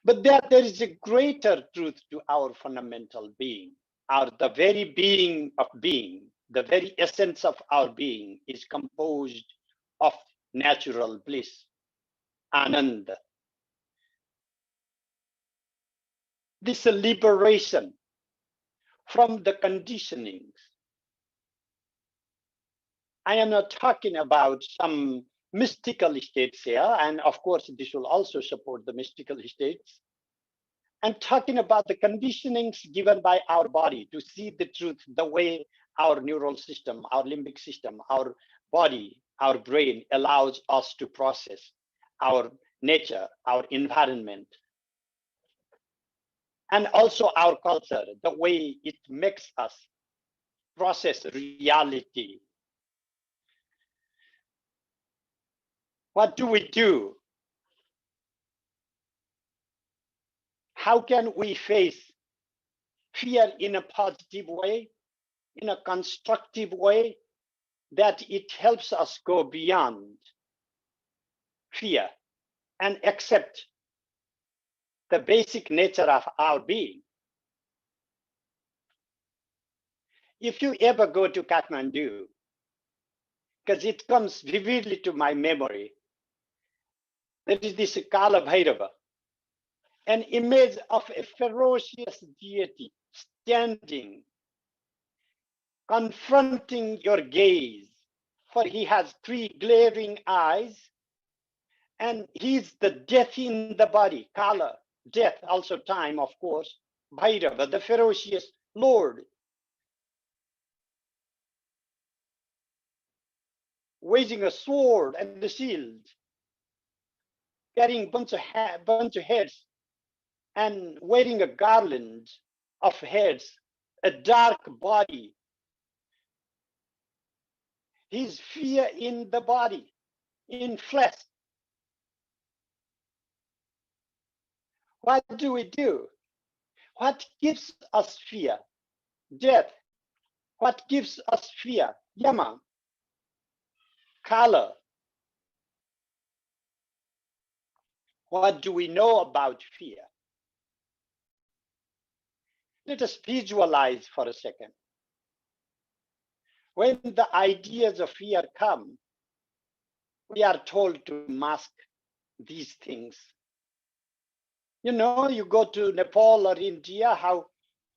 but that there is a greater truth to our fundamental being. The very being of being, the very essence of our being is composed of natural bliss, ānanda. This liberation from the conditionings. I am not talking about some mystical states here, and of course this will also support the mystical states. I'm talking about the conditionings given by our body to see the truth, the way our neural system, our limbic system, our body, our brain allows us to process our nature, our environment, and also our culture, the way it makes us process reality. What do we do? How can we face fear in a positive way, in a constructive way, that it helps us go beyond fear and accept the basic nature of our being? If you ever go to Kathmandu, because it comes vividly to my memory, there is this Kala Bhairava, an image of a ferocious deity standing, confronting your gaze, for he has 3 glaring eyes, and he's the death in the body, Kala, death, also time, of course, Bhairava, the ferocious Lord, waging a sword and the shield, carrying bunch of heads, and wearing a garland of heads, a dark body. His fear in the body, in flesh. What do we do? What gives us fear? Death. What gives us fear? Yama. Kala. What do we know about fear? Let us visualize for a second. When the ideas of fear come, we are told to mask these things. You know, you go to Nepal or India, how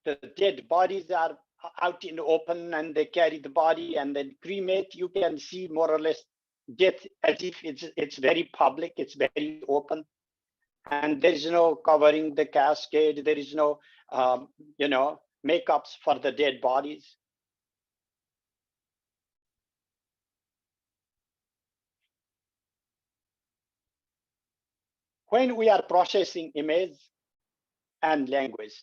the dead bodies are out in the open and they carry the body and then cremate. You can see more or less death as if it's very public, it's very open. And there is no covering the cascade. There is no, makeups for the dead bodies. When we are processing image and language,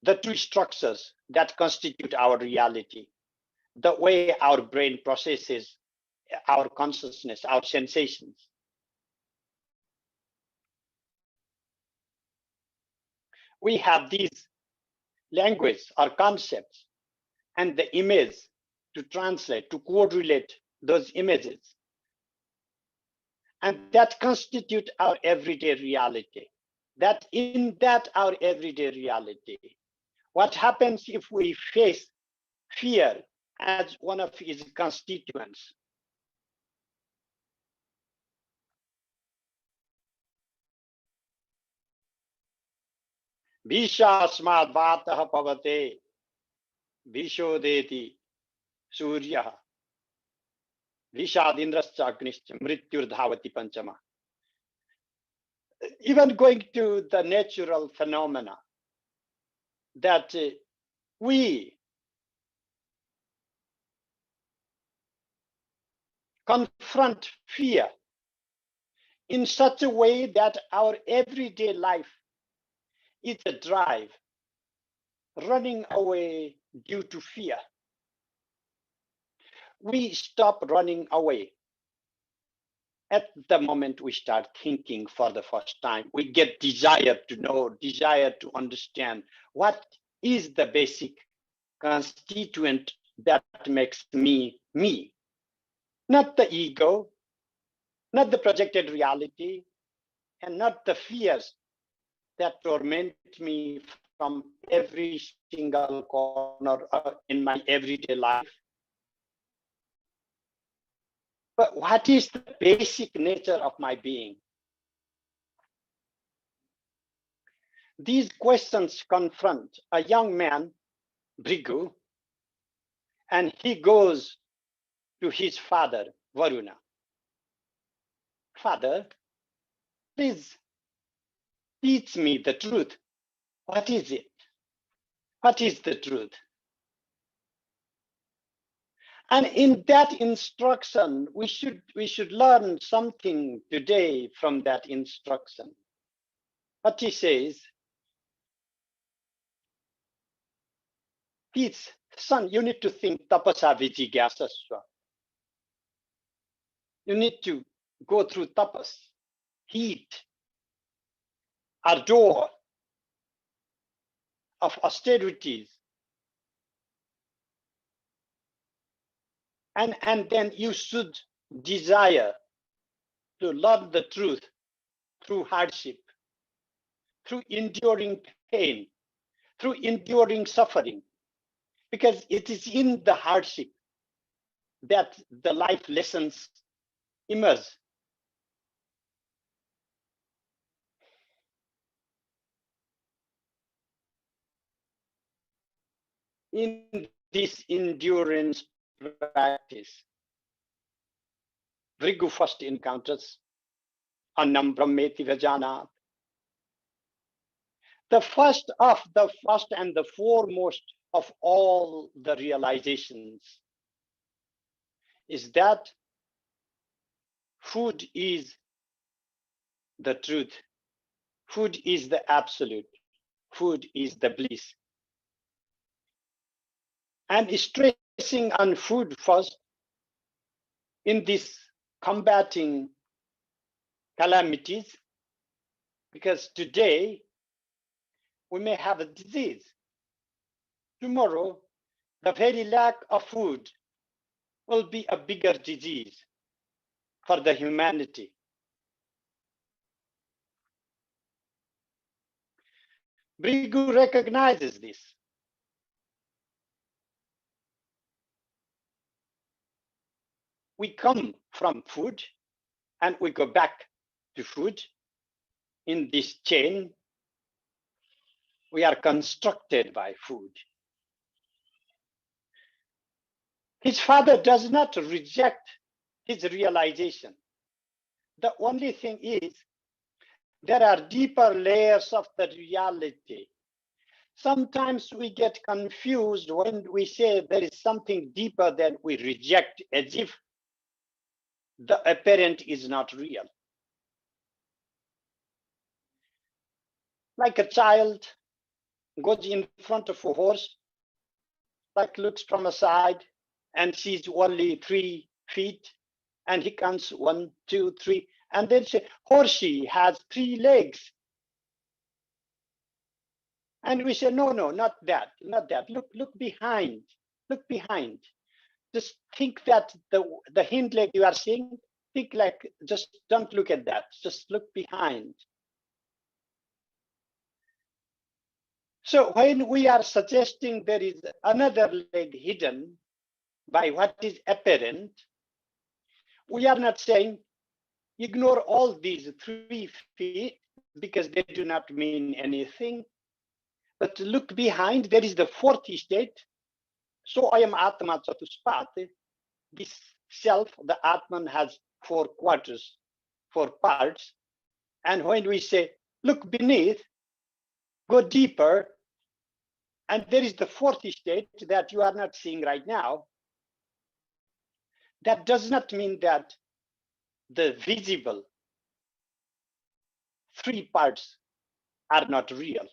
the 2 structures that constitute our reality, the way our brain processes our consciousness, our sensations, we have these language or concepts and the image to translate, to correlate those images. And that constitute our everyday reality. That in that our everyday reality, what happens if we face fear as one of its constituents? Vishasmad vatah pavate vishodeti surya vishadindrascha agnischa mrityur dhavati panchama. Even going to the natural phenomena, that we confront fear in such a way that our everyday life is a drive, running away due to fear. We stop running away at the moment we start thinking for the first time. We get desire to know, desire to understand what is the basic constituent that makes me, me. Not the ego, not the projected reality, and not the fears that torment me from every single corner in my everyday life. But what is the basic nature of my being? These questions confront a young man, Bhrigu, and he goes to his father, Varuna. Father, please teach me the truth. What is it? What is the truth? And in that instruction, we should learn something today from that instruction. What he says, please, son, you need to think tapasa vijigyasasva. You need to go through tapas, heat, ardor of austerities. And then you should desire to learn the truth through hardship, through enduring pain, through enduring suffering, because it is in the hardship that the life lessons emerge. In this endurance practice, Bhrigu first encounters Annam Brahmeti Vajanat. The first and the foremost of all the realizations is that food is the truth. Food is the absolute. Food is the bliss. And stressing on food first in this combating calamities, because today we may have a disease. Tomorrow, the very lack of food will be a bigger disease for the humanity. Bhrigu recognizes this. We come from food and we go back to food. In this chain, we are constructed by food. His father does not reject his realization. The only thing is, there are deeper layers of the reality. Sometimes we get confused when we say there is something deeper than we reject, as if the apparent is not real. Like a child goes in front of a horse, like looks from a side and sees only 3 feet, and he counts 1, 2, 3, and then say, horsey has 3 legs. And we say, no, not that, not that. Look behind, look behind. Just think that the hind leg you are seeing, think like, just don't look at that, just look behind. So when we are suggesting there is another leg hidden by what is apparent, we are not saying ignore all these 3 feet because they do not mean anything. But look behind, there is the 4th state. So I am Atma Chatuspati. This self, the Atman, has 4 quarters, 4 parts. And when we say, look beneath, go deeper, and there is the 4th state that you are not seeing right now, that does not mean that the visible 3 parts are not real.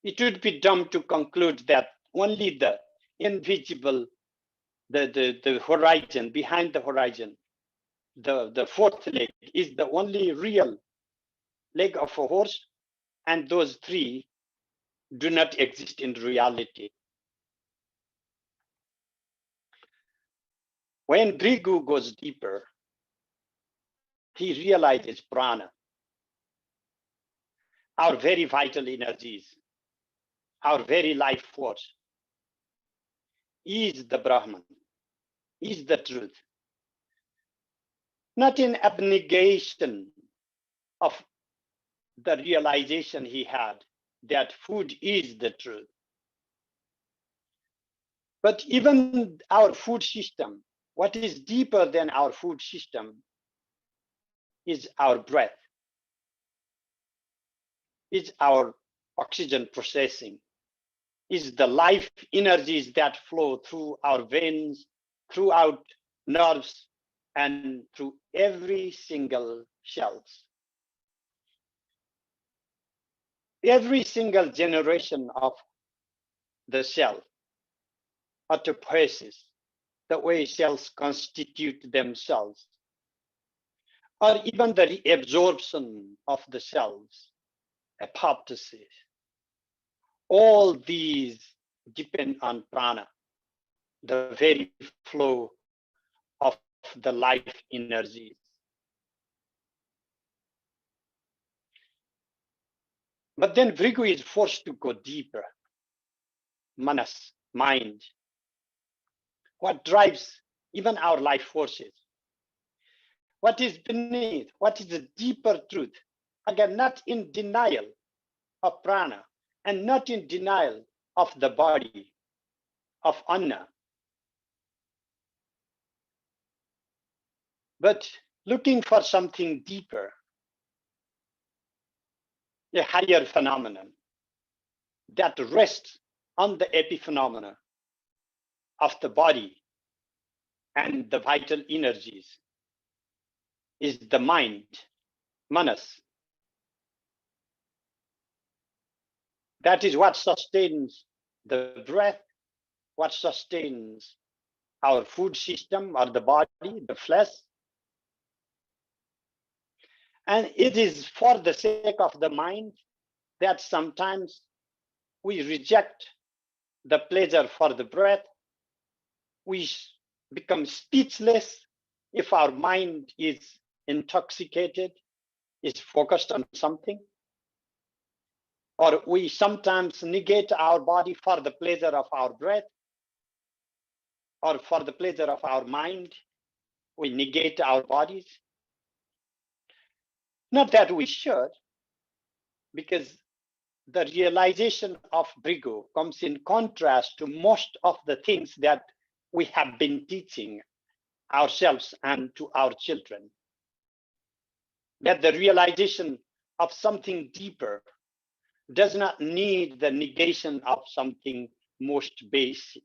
It would be dumb to conclude that only the invisible, the horizon, behind the horizon, the 4th leg is the only real leg of a horse, and those 3 do not exist in reality. When Bhrigu goes deeper, he realizes prana. our very vital energies, our very life force, is the Brahman, is the truth. Not in abnegation of the realization he had that food is the truth. But even our food system, what is deeper than our food system is our breath, is our oxygen processing, is the life energies that flow through our veins, throughout nerves, and through every single cells. Every single generation of the cell, autopoiesis, the way cells constitute themselves, or even the reabsorption of the cells, apoptosis, all these depend on prana, the very flow of the life energies. But then Vrigu is forced to go deeper. Manas, mind. What drives even our life forces? What is beneath? What is the deeper truth? Again, not in denial of prana and not in denial of the body, of anna, but looking for something deeper, a higher phenomenon that rests on the epiphenomena of the body and the vital energies, is the mind, manas. That is what sustains the breath, what sustains our food system or the body, the flesh. And it is for the sake of the mind that sometimes we reject the pleasure for the breath. We become speechless if our mind is intoxicated, is focused on something. Or we sometimes negate our body for the pleasure of our breath, or for the pleasure of our mind. We negate our bodies. Not that we should, because the realization of Brigu comes in contrast to most of the things that we have been teaching ourselves and to our children. That the realization of something deeper does not need the negation of something most basic.